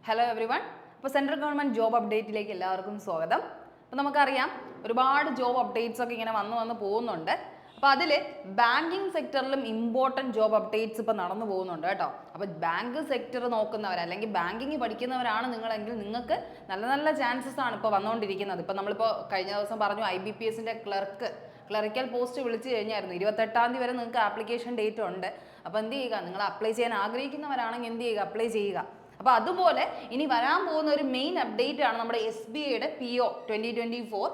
Hello every one. അപ്പോൾ central government job അപ്ഡേറ്റിലേക്ക് എല്ലാവർക്കും സ്വാഗതം. അപ്പോൾ നമുക്കറിയാം ഒരുപാട് ജോബ് അപ്ഡേറ്റ്സ് ഒക്കെ ഇങ്ങനെ വന്ന് പോകുന്നുണ്ട്. അപ്പോൾ അതിൽ ബാങ്കിങ് സെക്ടറിലും ഇമ്പോർട്ടൻറ്റ് ജോബ് അപ്ഡേറ്റ്സ് ഇപ്പോൾ നടന്നു പോകുന്നുണ്ട് കേട്ടോ. അപ്പോൾ ബാങ്ക് സെക്ടർ നോക്കുന്നവർ അല്ലെങ്കിൽ ബാങ്കിങ് പഠിക്കുന്നവരാണ് നിങ്ങളെങ്കിൽ നിങ്ങൾക്ക് നല്ല നല്ല ചാൻസസ് ആണ് ഇപ്പോൾ വന്നുകൊണ്ടിരിക്കുന്നത്. ഇപ്പോൾ നമ്മളിപ്പോൾ കഴിഞ്ഞ ദിവസം പറഞ്ഞു IBPSൻ്റെ ക്ലറിക്കൽ പോസ്റ്റ് വിളിച്ചു കഴിഞ്ഞായിരുന്നു. 28-ാം തീയതി വരെ നിങ്ങൾക്ക് ആപ്ലിക്കേഷൻ ഡേറ്റ് ഉണ്ട്. അപ്പോൾ എന്ത് ചെയ്യുക, നിങ്ങൾ അപ്ലൈ ചെയ്യാൻ ആഗ്രഹിക്കുന്നവരാണെങ്കിൽ എന്ത് ചെയ്യുക, അപ്ലൈ ചെയ്യുക. അപ്പോൾ അതുപോലെ ഇനി വരാൻ പോകുന്ന ഒരു മെയിൻ അപ്ഡേറ്റ് ആണ് നമ്മുടെ SBIയുടെ PO 2024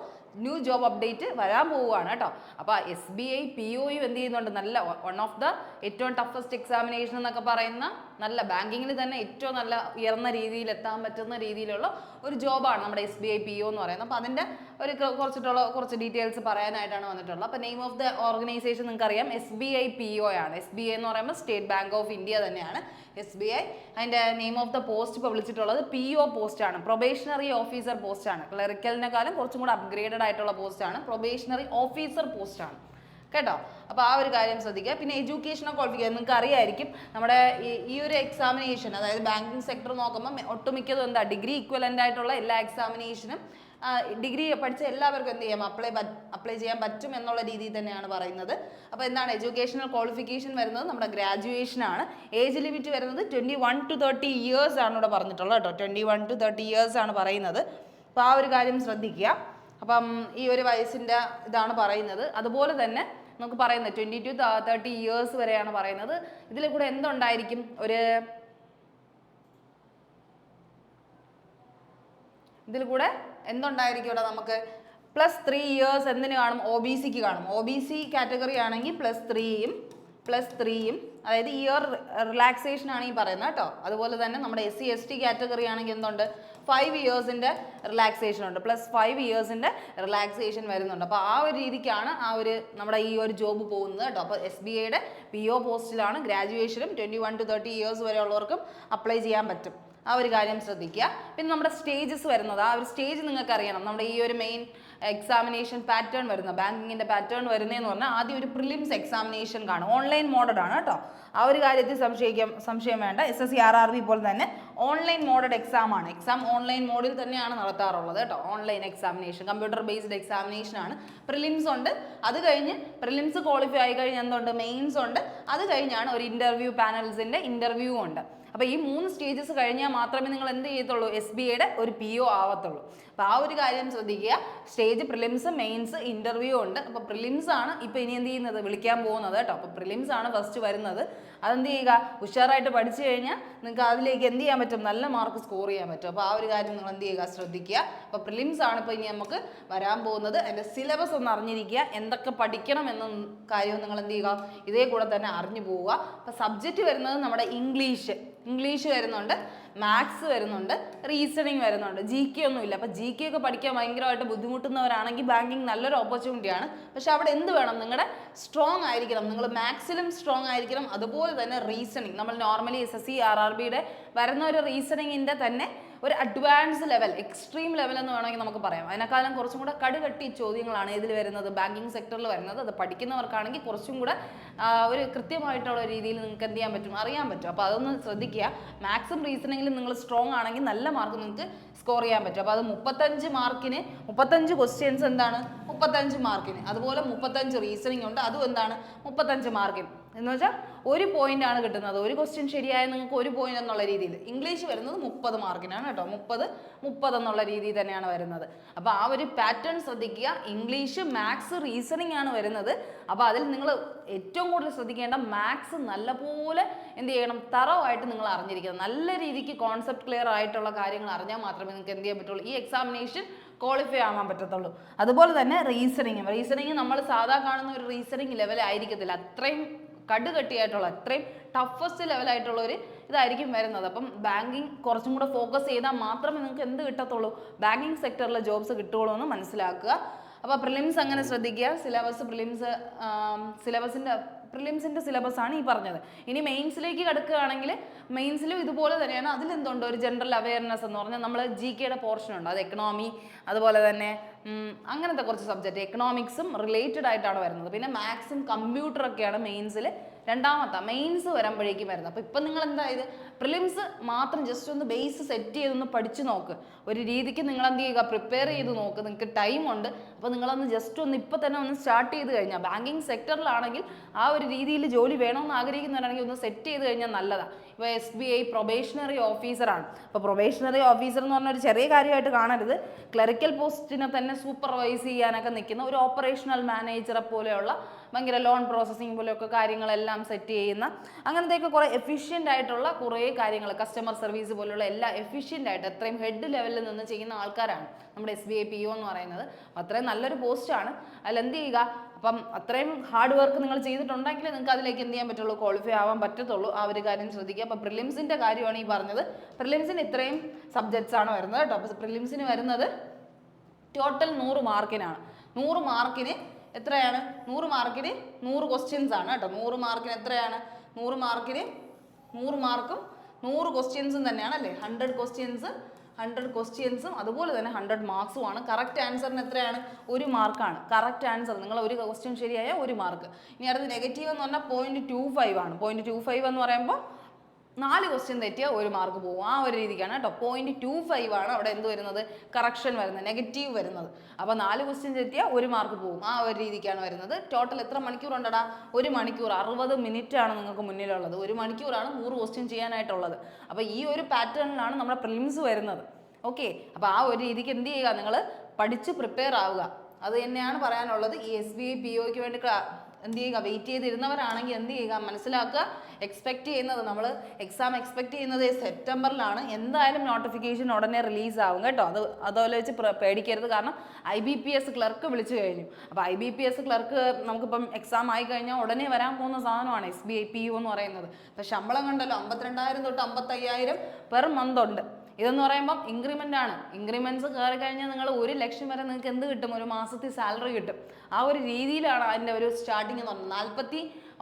ന്യൂ ജോബ് അപ്ഡേറ്റ് വരാൻ പോവുകയാണ് കേട്ടോ. അപ്പോൾ SBI POയും എന്ത് ചെയ്യുന്നുണ്ട്, നല്ല വൺ ഓഫ് ദ ഏറ്റവും ടഫസ്റ്റ് എക്സാമിനേഷൻ എന്നൊക്കെ പറയുന്ന നല്ല ബാങ്കിങ്ങിൽ തന്നെ ഏറ്റവും നല്ല ഉയർന്ന രീതിയിൽ എത്താൻ പറ്റുന്ന രീതിയിലുള്ള ഒരു ജോബാണ് നമ്മുടെ SBI PO എന്ന് പറയുന്നത്. അപ്പോൾ അതിൻ്റെ കുറച്ച് ഡീറ്റെയിൽസ് പറയാനായിട്ടാണ് വന്നിട്ടുള്ളത്. അപ്പോൾ നെയിം ഓഫ് ദ ഓർഗനൈസേഷൻ നിങ്ങൾക്കറിയാം, SBI PO ആണ്. SBI എന്ന് പറയുമ്പോൾ സ്റ്റേറ്റ് ബാങ്ക് ഓഫ് ഇന്ത്യ തന്നെയാണ് SBI. അതിൻ്റെ നെയിം ഓഫ് ദ പോസ്റ്റ് ഇപ്പോൾ വിളിച്ചിട്ടുള്ളത് PO പോസ്റ്റ് ആണ്, പ്രൊബേഷണറി ഓഫീസർ പോസ്റ്റ് ആണ്. ക്ലറിക്കലിനെക്കാളും കുറച്ചും കൂടെ അപ്ഗ്രേഡഡ് ആയിട്ടുള്ള പോസ്റ്റ് ആണ്, പ്രൊബേഷണറി ഓഫീസർ പോസ്റ്റ് ആണ് കേട്ടോ. അപ്പോൾ ആ ഒരു കാര്യം ശ്രദ്ധിക്കുക. പിന്നെ എഡ്യൂക്കേഷണൽ ക്വാളിഫിക്കേഷൻ നിങ്ങൾക്ക് അറിയായിരിക്കും, നമ്മുടെ ഈ ഒരു എക്സാമിനേഷൻ അതായത് ബാങ്കിങ് സെക്ടർ നോക്കുമ്പോൾ ഒട്ടുമിക്കതും എന്താ, ഡിഗ്രി ഇക്വലൻ്റ് ആയിട്ടുള്ള എല്ലാ എക്സാമിനേഷനും ഡിഗ്രി പഠിച്ച എല്ലാവർക്കും എന്ത് ചെയ്യാം, അപ്ലൈ ചെയ്യാൻ പറ്റും എന്നുള്ള രീതിയിൽ തന്നെയാണ് പറയുന്നത്. അപ്പോൾ എന്താണ് എഡ്യൂക്കേഷണൽ ക്വാളിഫിക്കേഷൻ വരുന്നത്, നമ്മുടെ ഗ്രാജുവേഷൻ ആണ്. ഏജ് ലിമിറ്റ് വരുന്നത് 21 to 30 ഇയേഴ്സ് ആണ് ഇവിടെ പറഞ്ഞിട്ടുള്ളത് കേട്ടോ. 21 to 30 ഇയേഴ്സ് ആണ് പറയുന്നത്. അപ്പോൾ ആ ഒരു കാര്യം ശ്രദ്ധിക്കുക. അപ്പം ഈ ഒരു വയസ്സിൻ്റെ ഇതാണ് പറയുന്നത്. അതുപോലെ തന്നെ നമുക്ക് പറയുന്നത് 20 to 30 ഇയേഴ്സ് വരെയാണ് പറയുന്നത്. ഇതിൽ കൂടെ എന്തുണ്ടായിരിക്കും, ഇതിൽ കൂടെ എന്തുണ്ടായിരിക്കും ഇവിടെ നമുക്ക് +3 ഇയേഴ്സ് എന്തിന് കാണും, OBCക്ക് കാണും. OBC കാറ്റഗറി ആണെങ്കിൽ +3യും അതായത് ഇയർ റിലാക്സേഷൻ ആണ് ഈ പറയുന്നത് കേട്ടോ. അതുപോലെ തന്നെ നമ്മുടെ SC ST കാറ്റഗറി ആണെങ്കിൽ എന്തുണ്ട്, 5 ഇയേഴ്സിൻ്റെ റിലാക്സേഷൻ ഉണ്ട്, +5 ഇയേഴ്സിൻ്റെ റിലാക്സേഷൻ വരുന്നുണ്ട്. അപ്പോൾ ആ ഒരു രീതിക്കാണ് നമ്മുടെ ഈ ഒരു ജോബ് പോകുന്നത് കേട്ടോ. അപ്പോൾ SBIയുടെ PO പോസ്റ്റിലാണ്. ഗ്രാജുവേഷനും 21 to 30 ഇയേഴ്സ് വരെ ഉള്ളവർക്കും അപ്ലൈ ചെയ്യാൻ പറ്റും. ആ ഒരു കാര്യം ശ്രദ്ധിക്കുക. പിന്നെ നമ്മുടെ സ്റ്റേജസ് വരുന്നത്, ആ ഒരു സ്റ്റേജ് നിങ്ങൾക്ക് അറിയണം. നമ്മുടെ ഈ ഒരു മെയിൻ എക്സാമിനേഷൻ പാറ്റേൺ വരുന്ന ബാങ്കിങ്ങിൻ്റെ പാറ്റേൺ വരുന്നതെന്ന് പറഞ്ഞാൽ ആദ്യം ഒരു പ്രിലിംസ് എക്സാമിനേഷൻ കാണും. ഓൺലൈൻ മോഡഡ് ആണ് കേട്ടോ. ആ ഒരു കാര്യത്തിൽ സംശയം വേണ്ട. SSC RRB പോലെ തന്നെ ഓൺലൈൻ മോഡഡ് എക്സാം ആണ്. എക്സാം ഓൺലൈൻ മോഡിൽ തന്നെയാണ് നടത്താറുള്ളത് കേട്ടോ. Online examination, computer based examination ആണ്. പ്രിലിംസ് ഉണ്ട്, അത് കഴിഞ്ഞ് പ്രിലിംസ് ക്വാളിഫൈ ആയി കഴിഞ്ഞ് എന്തുണ്ട്, മെയിൻസ് ഉണ്ട്, അത് കഴിഞ്ഞാണ് ഒരു ഇൻ്റർവ്യൂ, പാനൽസിൻ്റെ ഇൻ്റർവ്യൂ ഉണ്ട്. അപ്പോൾ ഈ 3 സ്റ്റേജസ് കഴിഞ്ഞാൽ മാത്രമേ നിങ്ങൾ എന്ത് ചെയ്യത്തുള്ളൂ, SBIയുടെ ഒരു PO ആവത്തുള്ളൂ. അപ്പോൾ ആ ഒരു കാര്യം ശ്രദ്ധിക്കുക. സ്റ്റേജ് പ്രിലിംസ്, മെയിൻസ്, ഇൻ്റർവ്യൂ ഉണ്ട്. അപ്പോൾ പ്രിലിംസ് ആണ് ഇപ്പോൾ ഇനി എന്ത് ചെയ്യുന്നത്, വിളിക്കാൻ പോകുന്നത് കേട്ടോ. അപ്പോൾ പ്രിലിംസ് ആണ് ഫസ്റ്റ് വരുന്നത്. അതെന്ത് ചെയ്യുക, ഉഷാറായിട്ട് പഠിച്ചു കഴിഞ്ഞാൽ നിങ്ങൾക്ക് അതിലേക്ക് എന്ത് ചെയ്യാൻ പറ്റും, നല്ല മാർക്ക് സ്കോർ ചെയ്യാൻ പറ്റും. അപ്പോൾ ആ ഒരു കാര്യം നിങ്ങൾ എന്ത് ചെയ്യുക, ശ്രദ്ധിക്കുക. അപ്പോൾ പ്രിലിംസ് ആണ് ഇപ്പോൾ ഇനി നമുക്ക് വരാൻ പോകുന്നത്. അതിൻ്റെ സിലബസ് ഒന്ന് അറിഞ്ഞിരിക്കുക, എന്തൊക്കെ പഠിക്കണം എന്ന കാര്യവും നിങ്ങൾ എന്ത് ചെയ്യുക, ഇതേ കൂടെ തന്നെ അറിഞ്ഞു പോവുക. അപ്പോൾ സബ്ജക്റ്റ് വരുന്നത് നമ്മുടെ ഇംഗ്ലീഷ് വരുന്നുണ്ട്, മാത്സ് വരുന്നുണ്ട്, റീസണിങ് വരുന്നുണ്ട്. GK ഒന്നുമില്ല. അപ്പോൾ GK ഒക്കെ പഠിക്കാൻ ഭയങ്കരമായിട്ട് ബുദ്ധിമുട്ടുന്നവരാണെങ്കിൽ ബാങ്കിങ് നല്ലൊരു ഓപ്പർച്യൂണിറ്റിയാണ്. പക്ഷെ അവിടെ എന്ത് വേണം, നിങ്ങളുടെ സ്ട്രോങ് ആയിരിക്കണം, നിങ്ങൾ മാത്സിലും സ്ട്രോങ് ആയിരിക്കണം. അതുപോലെ തന്നെ റീസണിങ്, നമ്മൾ നോർമലി SSC RRBയുടെ വരുന്ന ഒരു റീസണിങ്ങിൻ്റെ തന്നെ ഒരു അഡ്വാൻസ് ലെവൽ, എക്സ്ട്രീം ലെവൽ എന്ന് വേണമെങ്കിൽ നമുക്ക് പറയാം. അതിനേക്കാളും കുറച്ചും കൂടെ കടുകട്ടി ചോദ്യങ്ങളാണ് ഇതിൽ വരുന്നത്, ബാങ്കിങ് സെക്ടറിൽ വരുന്നത്. അത് പഠിക്കുന്നവർക്കാണെങ്കിൽ കുറച്ചും കൂടെ ഒരു കൃത്യമായിട്ടുള്ള രീതിയിൽ നിങ്ങൾക്ക് എന്ത് ചെയ്യാൻ പറ്റും, അറിയാൻ പറ്റും. അപ്പോൾ അതൊന്ന് ശ്രദ്ധിക്കുക. മാത്സും റീസണിങ്ങിലും നിങ്ങൾ സ്ട്രോങ് ആണെങ്കിൽ നല്ല മാർക്ക് നിങ്ങൾക്ക് സ്കോർ ചെയ്യാൻ പറ്റും. അപ്പോൾ അത് 35 മാർക്കിന് 35 ക്വസ്റ്റ്യൻസ് എന്താണ്, 35 മാർക്കിന്. അതുപോലെ 35 റീസണിങ് ഉണ്ട്, അതും എന്താണ്, 35 മാർക്കിന്. എന്ന് വെച്ചാൽ 1 പോയിന്റ് ആണ് കിട്ടുന്നത്. ഒരു ക്വസ്റ്റ്യൻ ശരിയായ നിങ്ങൾക്ക് 1 പോയിന്റ് എന്നുള്ള രീതിയിൽ. ഇംഗ്ലീഷ് വരുന്നത് 30 മാർക്കിനാണ് കേട്ടോ. 30 എന്നുള്ള രീതിയിൽ തന്നെയാണ് വരുന്നത്. അപ്പോൾ ആ ഒരു പാറ്റേൺ ശ്രദ്ധിക്കുക. ഇംഗ്ലീഷ്, മാത്സ്, റീസണിങ് ആണ് വരുന്നത്. അപ്പോൾ അതിൽ നിങ്ങൾ ഏറ്റവും കൂടുതൽ ശ്രദ്ധിക്കേണ്ട മാത്സ് നല്ലപോലെ എന്ത് ചെയ്യണം, തറവായിട്ട് നിങ്ങൾ അറിഞ്ഞിരിക്കണം. നല്ല രീതിക്ക് കോൺസെപ്റ്റ് ക്ലിയർ ആയിട്ടുള്ള കാര്യങ്ങൾ അറിഞ്ഞാൽ മാത്രമേ നിങ്ങൾക്ക് എന്ത് ചെയ്യാൻ പറ്റുള്ളൂ, ഈ എക്സാമിനേഷൻ ക്വാളിഫൈ ആവാൻ പറ്റത്തുള്ളൂ. അതുപോലെ തന്നെ റീസണിങ് നമ്മൾ സാധാ കാണുന്ന ഒരു റീസണിങ് ലെവൽ ആയിരിക്കത്തില്ല. അത്രയും കടുകട്ടിയായിട്ടുള്ള, അത്രയും ടഫസ്റ്റ് ലെവലായിട്ടുള്ള ഒരു ഇതായിരിക്കും വരുന്നത്. അപ്പം ബാങ്കിങ് കുറച്ചും കൂടെ ഫോക്കസ് ചെയ്താൽ മാത്രമേ നിങ്ങൾക്ക് എന്ത് കിട്ടത്തുള്ളൂ, ബാങ്കിങ് സെക്ടറിലെ ജോബ്സ് കിട്ടുകയുള്ളൂ എന്ന് മനസ്സിലാക്കുക. അപ്പോൾ പ്രിലിംസ് അങ്ങനെ ശ്രദ്ധിക്കുക. സിലബസിൻ്റെ പ്രിലിംസിൻ്റെ സിലബസ് ആണ് ഈ പറഞ്ഞത്. ഇനി മെയിൻസിലേക്ക് കിടക്കുകയാണെങ്കിൽ മെയിൻസിലും ഇതുപോലെ തന്നെയാണ്. അതിലെന്തുണ്ട്, ഒരു ജനറൽ അവയർനെസ് എന്ന് പറഞ്ഞാൽ നമ്മൾ GK പോർഷൻ ഉണ്ട്, അത് എക്കണോമി, അതുപോലെ തന്നെ അങ്ങനത്തെ കുറച്ച് സബ്ജക്റ്റ് എക്കണോമിക്സും റിലേറ്റഡ് ആയിട്ടാണ് വരുന്നത്. പിന്നെ മാത്സും കമ്പ്യൂട്ടറൊക്കെയാണ് മെയിൻസിൽ രണ്ടാമത്തെ മെയിൻസ് വരുമ്പോഴേക്കും വരുന്നത്. അപ്പോൾ ഇപ്പം നിങ്ങൾ എന്തായത് പ്രിലിംസ് മാത്രം ജസ്റ്റ് ഒന്ന് ബേസ് സെറ്റ് ചെയ്തൊന്ന് പഠിച്ചു നോക്ക്. ഒരു രീതിക്ക് നിങ്ങൾ എന്ത് ചെയ്യുക, പ്രിപ്പയർ ചെയ്ത് നോക്ക്. നിങ്ങൾക്ക് ടൈം ഉണ്ട്. അപ്പോൾ നിങ്ങളൊന്ന് ജസ്റ്റ് ഒന്ന് ഇപ്പം തന്നെ ഒന്ന് സ്റ്റാർട്ട് ചെയ്ത് കഴിഞ്ഞാൽ, ബാങ്കിങ് സെക്ടറിലാണെങ്കിൽ ആ ഒരു രീതിയിൽ ജോലി വേണമെന്ന് ആഗ്രഹിക്കുന്നവരാണെങ്കിൽ ഒന്ന് സെറ്റ് ചെയ്ത് കഴിഞ്ഞാൽ നല്ലതാണ്. ഇപ്പോൾ SBI പ്രൊബേഷണറി ഓഫീസറാണ്. അപ്പോൾ പ്രൊബേഷണറി ഓഫീസർ എന്ന് പറഞ്ഞ ഒരു ചെറിയ കാര്യമായിട്ട് കാണരുത്. ക്ലറിക്കൽ പോസ്റ്റിനെ തന്നെ സൂപ്പർവൈസ് ചെയ്യാനൊക്കെ നിൽക്കുന്ന ഒരു ഓപ്പറേഷണൽ മാനേജറെ പോലെയുള്ള ഭയങ്കര ലോൺ പ്രോസസ്സിങ് പോലെയൊക്കെ കാര്യങ്ങളെല്ലാം സെറ്റ് ചെയ്യുന്ന അങ്ങനത്തെയൊക്കെ കുറേ എഫിഷ്യൻ്റ് ആയിട്ടുള്ള കുറേ കാര്യങ്ങൾ, കസ്റ്റമർ സർവീസ് പോലെയുള്ള എല്ലാം എഫിഷ്യൻ്റ് ആയിട്ട് അത്രയും ഹെഡ് ലെവലിൽ നിന്ന് ചെയ്യുന്ന ആൾക്കാരാണ് നമ്മുടെ SBI PO എന്ന് പറയുന്നത്. അത്രയും നല്ലൊരു പോസ്റ്റാണ്. അതിൽ എന്ത് ചെയ്യുക, അപ്പം അത്രയും ഹാർഡ് വർക്ക് നിങ്ങൾ ചെയ്തിട്ടുണ്ടെങ്കിൽ നിങ്ങൾക്ക് അതിലേക്ക് എന്ത് ചെയ്യാൻ പറ്റുള്ളൂ, ക്വാളിഫൈ ആവാൻ പറ്റത്തുള്ളൂ. ആ ഒരു കാര്യം ശ്രദ്ധിക്കുക. അപ്പോൾ പ്രിലിംസിൻ്റെ കാര്യമാണ് ഈ പറഞ്ഞത്. പ്രിലിംസിന് ഇത്രയും സബ്ജക്ട്സ് ആണ് വരുന്നത് കേട്ടോ. അപ്പോൾ പ്രിലിംസിന് വരുന്നത് ടോട്ടൽ 100 മാർക്കിനാണ്. 100 മാർക്കിന് എത്രയാണ്, 100 മാർക്കിന് 100 ക്വസ്റ്റ്യൻസ് ആണ് കേട്ടോ. 100 മാർക്കിന് എത്രയാണ്, 100 മാർക്കിന് 100 മാർക്കും 100 ക്വസ്റ്റ്യൻസും തന്നെയാണ് അല്ലേ. 100 ക്വസ്റ്റ്യൻസും അതുപോലെ തന്നെ 100 മാർക്സുമാണ്. കറക്റ്റ് ആൻസറിന് എത്രയാണ്, 1 മാർക്കാണ് കറക്റ്റ് ആൻസർ. നിങ്ങൾ ഒരു ക്വസ്റ്റ്യൻ ശരിയായ 1 മാർക്ക്. ഇനി അടുത്ത് നെഗറ്റീവ് എന്ന് പറഞ്ഞാൽ 0.25 ആണ്. 0.25 എന്ന് പറയുമ്പോൾ 4 ക്വസ്റ്റ്യൻ തെറ്റിയ 1 മാർക്ക് പോകും. ആ ഒരു രീതിക്കാണ് കേട്ടോ. 0.25 ആണ് അവിടെ എന്ത് വരുന്നത്, കറക്ഷൻ വരുന്നത്, നെഗറ്റീവ് വരുന്നത്. അപ്പോൾ 4 ക്വസ്റ്റ്യൻ തെറ്റിയ 1 മാർക്ക് പോകും. ആ ഒരു രീതിക്കാണ് വരുന്നത്. ടോട്ടൽ എത്ര മണിക്കൂർ ഉണ്ടടാ, 1 മണിക്കൂർ 60 മിനിറ്റ് ആണ് നിങ്ങൾക്ക് മുന്നിലുള്ളത്. 1 മണിക്കൂറാണ് 100 ക്വസ്റ്റ്യൻ ചെയ്യാനായിട്ടുള്ളത്. അപ്പോൾ ഈ ഒരു പാറ്റേണിലാണ് നമ്മുടെ പ്രിലിംസ് വരുന്നത്. ഓക്കെ, അപ്പോൾ ആ ഒരു രീതിക്ക് എന്ത് ചെയ്യുക, നിങ്ങൾ പഠിച്ച് പ്രിപ്പയർ ആവുക. അത് തന്നെയാണ് പറയാനുള്ളത്. ഈ SBI POയ്ക്ക് വേണ്ടി എന്ത് ചെയ്യുക, വെയിറ്റ് ചെയ്തിരുന്നവരാണെങ്കിൽ എന്ത് ചെയ്യുക, മനസ്സിലാക്കുക. എക്സ്പെക്ട് ചെയ്യുന്നത്, നമ്മൾ എക്സാം എക്സ്പെക്ട് ചെയ്യുന്നത് സെപ്റ്റംബറിലാണ്. എന്തായാലും നോട്ടിഫിക്കേഷൻ ഉടനെ റിലീസ് ആവും കേട്ടോ. അതുപോലെ വെച്ച് പേടിക്കരുത്. കാരണം IBPS ക്ലർക്ക് വിളിച്ചു കഴിഞ്ഞു. അപ്പോൾ IBPS ക്ലർക്ക് നമുക്കിപ്പം എക്സാം ആയി കഴിഞ്ഞാൽ ഉടനെ വരാൻ പോകുന്ന സാധനമാണ് SBI PO എന്ന് പറയുന്നത്. അപ്പോൾ ശമ്പളം കണ്ടല്ലോ, 52,000 തൊട്ട് 55,000 പെർ മന്ത് ഉണ്ട്. ഇതെന്ന് പറയുമ്പം ഇൻക്രിമെൻ്റ് ആണ്. ഇൻക്രിമെൻറ്റ്സ് കയറി കഴിഞ്ഞാൽ നിങ്ങൾ 1 ലക്ഷം വരെ നിങ്ങൾക്ക് എന്ത് കിട്ടും, ഒരു മാസത്തിൽ സാലറി കിട്ടും. ആ ഒരു രീതിയിലാണ് അതിൻ്റെ ഒരു സ്റ്റാർട്ടിങ് എന്ന് പറഞ്ഞത്.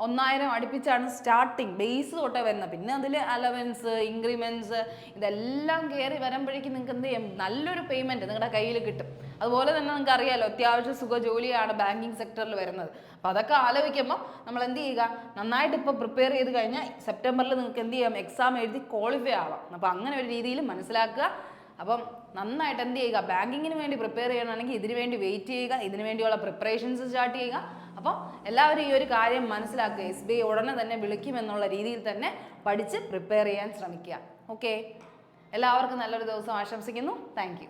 41,000 അടുപ്പിച്ചാണ് സ്റ്റാർട്ടിങ് ബേസ് തൊട്ടേ വരുന്നത്. പിന്നെ അതിൽ അലവൻസ്, ഇൻക്രിമെൻറ്റ്സ് ഇതെല്ലാം കയറി വരുമ്പോഴേക്കും നിങ്ങൾക്ക് എന്ത് ചെയ്യും, നല്ലൊരു പേയ്മെൻറ്റ് നിങ്ങളുടെ കയ്യിൽ കിട്ടും. അതുപോലെ തന്നെ നിങ്ങൾക്ക് അറിയാമല്ലോ, അത്യാവശ്യം സുഖ ജോലിയാണ് ബാങ്കിങ് സെക്ടറിൽ വരുന്നത്. അപ്പോൾ അതൊക്കെ ആലോചിക്കുമ്പോൾ നമ്മൾ എന്ത് ചെയ്യുക, നന്നായിട്ട് ഇപ്പോൾ പ്രിപ്പയർ ചെയ്ത് കഴിഞ്ഞാൽ സെപ്റ്റംബറിൽ നിങ്ങൾക്ക് എന്ത് ചെയ്യാം, എക്സാം എഴുതി ക്വാളിഫൈ ആവാം. അപ്പോൾ അങ്ങനെ ഒരു രീതിയിൽ മനസ്സിലാക്കുക. അപ്പം നന്നായിട്ട് എന്ത് ചെയ്യുക, ബാങ്കിങ്ങിന് വേണ്ടി പ്രിപ്പയർ ചെയ്യണമെങ്കിൽ ഇതിനു വേണ്ടി വെയിറ്റ് ചെയ്യുക, ഇതിനു വേണ്ടിയുള്ള പ്രിപ്പറേഷൻസ് സ്റ്റാർട്ട് ചെയ്യുക. അപ്പോൾ എല്ലാവരും ഈ ഒരു കാര്യം മനസ്സിലാക്കുക. SBI ഉടനെ തന്നെ വിളിക്കുമെന്നുള്ള രീതിയിൽ തന്നെ പഠിച്ച് പ്രിപ്പയർ ചെയ്യാൻ ശ്രമിക്കുക. ഓക്കെ, എല്ലാവർക്കും നല്ലൊരു ദിവസം ആശംസിക്കുന്നു. Thank you.